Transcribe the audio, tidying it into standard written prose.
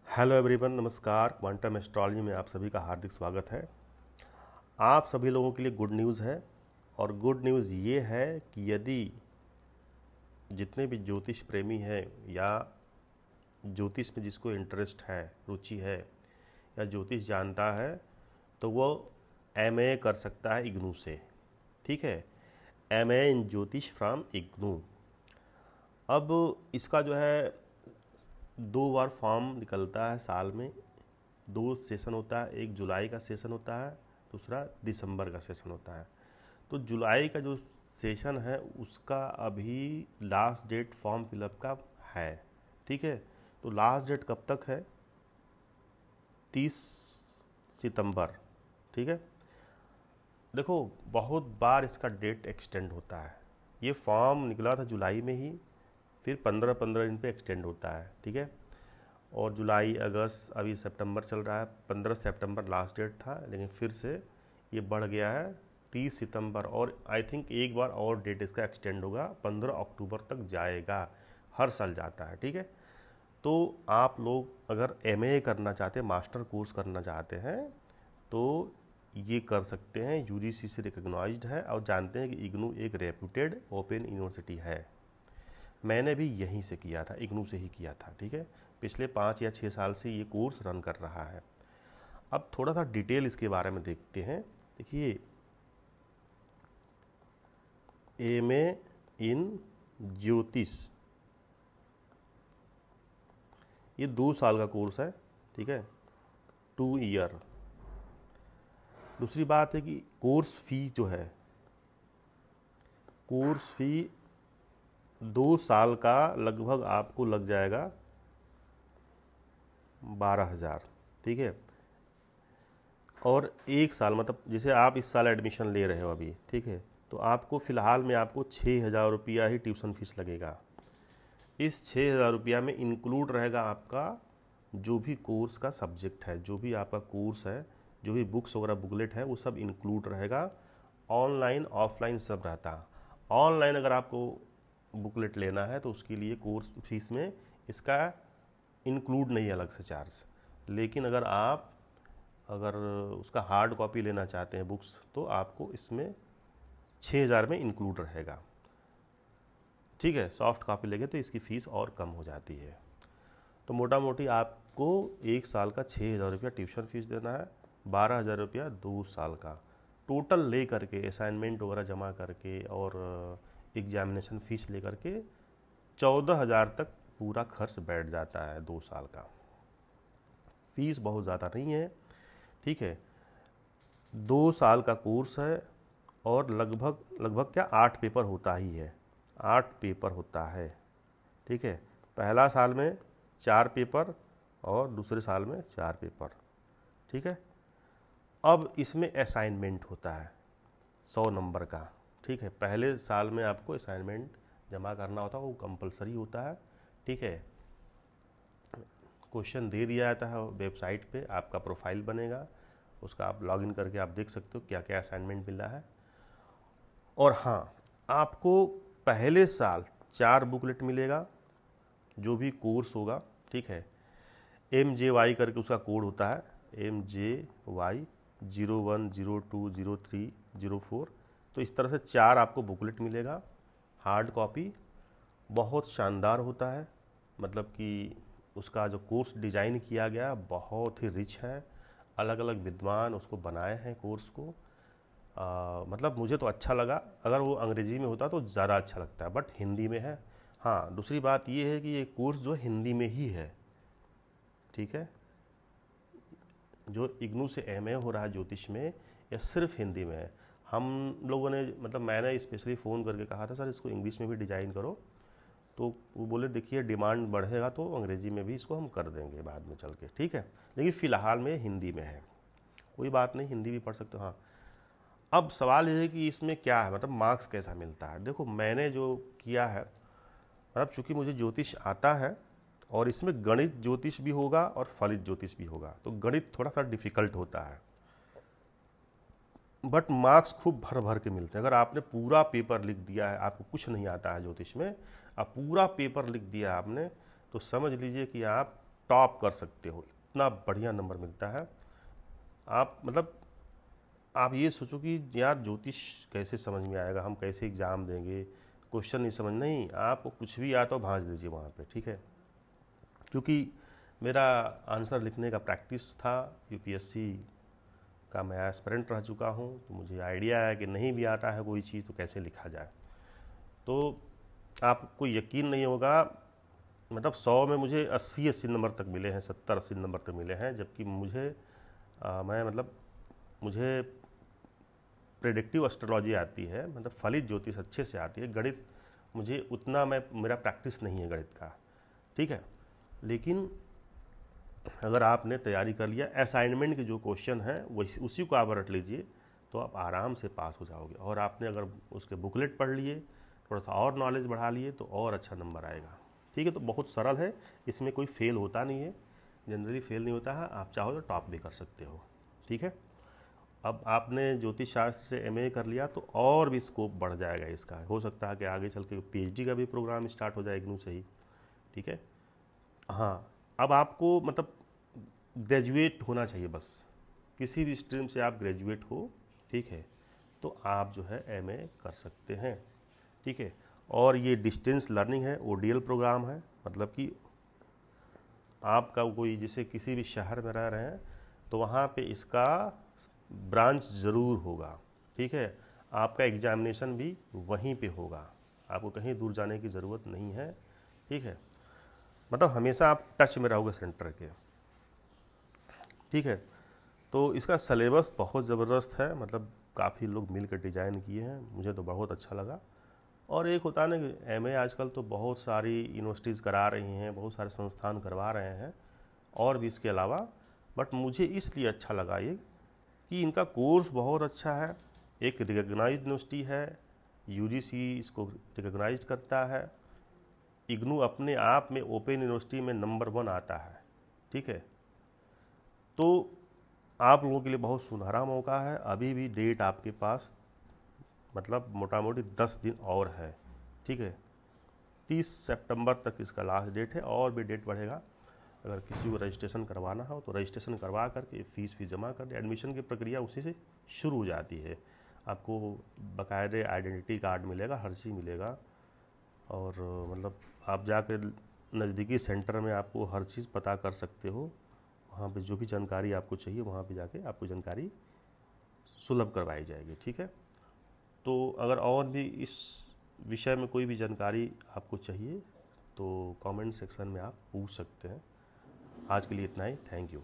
Hello everyone, नमस्कार। Quantum astrology में आप सभी का हार्दिक स्वागत है। आप सभी लोगों के लिए गुड न्यूज़ है। और गुड न्यूज़ ये है कि यदि जितने भी ज्योतिष प्रेमी हैं या ज्योतिष में जिसको इंटरेस्ट है, रुचि है या ज्योतिष जानता है, तो वो एमए कर सकता है इग्नू से। ठीक है, एमए इन ज्योतिष फ्रॉम इग्नू। अब इसका जो है 2 बार फॉर्म निकलता है साल में। 2 सेशन होता है, एक जुलाई का सेशन होता है, दूसरा दिसंबर का सेशन होता है। तो जुलाई का जो सेशन है उसका अभी लास्ट डेट फॉर्म फिलअप का है। ठीक है, तो लास्ट डेट कब तक है? 30 सितंबर। ठीक है, देखो बहुत बार इसका डेट एक्सटेंड होता है। ये फॉर्म निकला था जुलाई में ही, फिर 15-15 दिन पे एक्सटेंड होता है। ठीक है, और जुलाई, अगस्त, अभी सितंबर चल रहा है। 15 सितंबर लास्ट डेट था, लेकिन फिर से ये बढ़ गया है 30 सितंबर। और आई थिंक एक बार और डेट इसका एक्सटेंड होगा, 15 अक्टूबर तक जाएगा। हर साल जाता है। ठीक है, तो आप लोग अगर एमए करना चाहते हैं, मास्टर कोर्स करना चाहते हैं, तो ये कर सकते हैं। यूजीसी से रिकॉग्नाइज्ड है और जानते हैं कि इग्नू एक रेप्यूटेड ओपन यूनिवर्सिटी है। मैंने भी यहीं से किया था, इग्नू से ही किया था। ठीक है, पिछले 5 या 6 साल से ये कोर्स रन कर रहा है। अब थोड़ा सा डिटेल इसके बारे में देखते हैं। देखिए, एमए इन ज्योतिष, ये 2 साल का कोर्स है। ठीक है, 2 ईयर। दूसरी बात है कि कोर्स फी जो है, कोर्स फी 2 साल का लगभग आपको लग जाएगा 12,000। ठीक है, और 1 साल मतलब जैसे आप इस साल एडमिशन ले रहे हो अभी, ठीक है, तो आपको फ़िलहाल में आपको 6,000 रुपया ही ट्यूशन फीस लगेगा। इस 6,000 रुपया में इंक्लूड रहेगा आपका जो भी कोर्स का सब्जेक्ट है, जो भी आपका कोर्स है, जो भी बुक्स वगैरह बुकलेट है, वो सब इंक्लूड रहेगा। ऑनलाइन ऑफलाइन सब रहता है। ऑनलाइन अगर आपको बुकलेट लेना है तो उसके लिए कोर्स फीस में इसका इंक्लूड नहीं है अलग से चार्ज। लेकिन अगर उसका हार्ड कॉपी लेना चाहते हैं बुक्स, तो आपको इसमें 6,000 में इंक्लूड रहेगा। ठीक है, सॉफ्ट कॉपी लेंगे तो इसकी फ़ीस और कम हो जाती है। तो मोटा मोटी आपको 1 साल का 6,000 रुपया ट्यूशन फीस देना है, 12,000 रुपया 2 साल का। टोटल ले करके असाइनमेंट वगैरह जमा करके और एग्जामिनेशन फीस ले करके 14,000 तक पूरा खर्च बैठ जाता है 2 साल का। फीस बहुत ज़्यादा नहीं है। ठीक है, 2 साल का कोर्स है और लगभग लगभग क्या 8 पेपर होता ही है। 8 पेपर होता है। ठीक है, पहला साल में 4 पेपर और दूसरे साल में 4 पेपर। ठीक है, अब इसमें असाइनमेंट होता है 100 नंबर का। ठीक है, पहले साल में आपको असाइनमेंट जमा करना होता है, वो कंपलसरी होता है। ठीक है, क्वेश्चन दे दिया जाता है वेबसाइट पे, आपका प्रोफाइल बनेगा, उसका आप लॉगिन करके आप देख सकते हो क्या क्या असाइनमेंट मिला है। और हाँ, आपको पहले साल 4 बुकलेट मिलेगा जो भी कोर्स होगा। ठीक है, MJY करके उसका कोड होता है, MJY 01020304। तो इस तरह से 4 आपको बुकलेट मिलेगा। हार्ड कॉपी बहुत शानदार होता है, मतलब कि उसका जो कोर्स डिज़ाइन किया गया बहुत ही रिच है। अलग अलग विद्वान उसको बनाए हैं कोर्स को। मतलब मुझे तो अच्छा लगा। अगर वो अंग्रेजी में होता तो ज़्यादा अच्छा लगता है, बट हिंदी में है। हाँ, दूसरी बात ये है कि ये कोर्स जो हिंदी में ही है। ठीक है, जो इग्नू से एमए हो रहा है ज्योतिष में, यह सिर्फ हिंदी में है। हम लोगों ने मतलब मैंने स्पेशली फ़ोन करके कहा था सर इसको इंग्लिश में भी डिज़ाइन करो, तो वो बोले देखिए डिमांड बढ़ेगा तो अंग्रेजी में भी इसको हम कर देंगे बाद में चल के। ठीक है, लेकिन फ़िलहाल में हिंदी में है। कोई बात नहीं, हिंदी भी पढ़ सकते हो। हाँ, अब सवाल ये है कि इसमें क्या है, मतलब मार्क्स कैसा मिलता है। देखो मैंने जो किया है, मतलब चूँकि मुझे ज्योतिष आता है और इसमें गणित ज्योतिष भी होगा और फलित ज्योतिष भी होगा, तो गणित थोड़ा सा डिफ़िकल्ट होता है, बट मार्क्स खूब भर भर के मिलते हैं। अगर आपने पूरा पेपर लिख दिया है, आपको कुछ नहीं आता है ज्योतिष में, आप पूरा पेपर लिख दिया आपने, तो समझ लीजिए कि आप टॉप कर सकते हो, इतना बढ़िया नंबर मिलता है। आप मतलब आप ये सोचो कि यार ज्योतिष कैसे समझ में आएगा, हम कैसे एग्ज़ाम देंगे, क्वेश्चन नहीं समझ, नहीं, आपको कुछ भी आता हो भांज दीजिए वहाँ पे, ठीक है। क्योंकि मेरा आंसर लिखने का प्रैक्टिस था, यूपीएससी का मैं एस्पिरेंट रह चुका हूँ, तो मुझे आइडिया है कि नहीं भी आता है कोई चीज़ तो कैसे लिखा जाए। तो आपको यकीन नहीं होगा, मतलब 100 में मुझे 80 नंबर तक मिले हैं, 70-80 नंबर तक मिले हैं, जबकि मैं मतलब मुझे प्रेडिक्टिव एस्ट्रोलॉजी आती है, मतलब फलित ज्योतिष अच्छे से आती है। गणित मुझे उतना मेरा प्रैक्टिस नहीं है गणित का, ठीक है। लेकिन अगर आपने तैयारी कर लिया, असाइनमेंट के जो क्वेश्चन हैं वही उसी को आप रट लीजिए तो आप आराम से पास हो जाओगे। और आपने अगर उसके बुकलेट पढ़ लिए, थोड़ा सा और नॉलेज बढ़ा लिए तो और अच्छा नंबर आएगा, ठीक है। तो बहुत सरल है, इसमें कोई फेल होता नहीं है, जनरली फेल नहीं होता है। आप चाहो तो टॉप भी कर सकते हो, ठीक है। अब आपने ज्योतिष शास्त्र से एमए कर लिया तो और भी स्कोप बढ़ जाएगा इसका। हो सकता है कि आगे चल के पीएचडी का भी प्रोग्राम स्टार्ट हो जाए इग्नू से ही, ठीक है। हाँ, अब आपको मतलब ग्रेजुएट होना चाहिए बस, किसी भी स्ट्रीम से आप ग्रेजुएट हो, ठीक है, तो आप जो है एमए कर सकते हैं, ठीक है। और ये डिस्टेंस लर्निंग है, ओडीएल प्रोग्राम है, मतलब कि आपका कोई जैसे किसी भी शहर में रह रहे हैं तो वहाँ पे इसका ब्रांच ज़रूर होगा, ठीक है। आपका एग्जामिनेशन भी वहीं पे होगा, आपको कहीं दूर जाने की ज़रूरत नहीं है, ठीक है। मतलब हमेशा आप टच में रहोगे सेंटर के, ठीक है। तो इसका सिलेबस बहुत ज़बरदस्त है, मतलब काफ़ी लोग मिल कर डिज़ाइन किए हैं, मुझे तो बहुत अच्छा लगा। और एक होता है ना कि एमए आजकल तो बहुत सारी यूनिवर्सिटीज़ करा रही हैं, बहुत सारे संस्थान करवा रहे हैं और भी इसके अलावा, बट मुझे इसलिए अच्छा लगा ये कि इनका कोर्स बहुत अच्छा है, एक रिकग्नाइज्ड यूनिवर्सिटी है, यूजीसी इसको रिकग्नाइज्ड करता है, इग्नू अपने आप में ओपन यूनिवर्सिटी में नंबर 1 आता है, ठीक है। तो आप लोगों के लिए बहुत सुनहरा मौका है, अभी भी डेट आपके पास मतलब मोटा मोटी 10 दिन और है, ठीक है। 30 सितंबर तक इसका लास्ट डेट है, और भी डेट बढ़ेगा। अगर किसी को रजिस्ट्रेशन करवाना हो तो रजिस्ट्रेशन करवा करके फीस भी जमा कर दे, एडमिशन की प्रक्रिया उसी से शुरू हो जाती है। आपको बाकायदे आइडेंटिटी कार्ड मिलेगा, हर चीज़ मिलेगा, और मतलब आप जाकर नज़दीकी सेंटर में आपको हर चीज़ पता कर सकते हो, वहाँ पे जो भी जानकारी आपको चाहिए वहाँ पे जाके आपको जानकारी सुलभ करवाई जाएगी, ठीक है। तो अगर और भी इस विषय में कोई भी जानकारी आपको चाहिए तो कमेंट सेक्शन में आप पूछ सकते हैं। आज के लिए इतना ही, थैंक यू।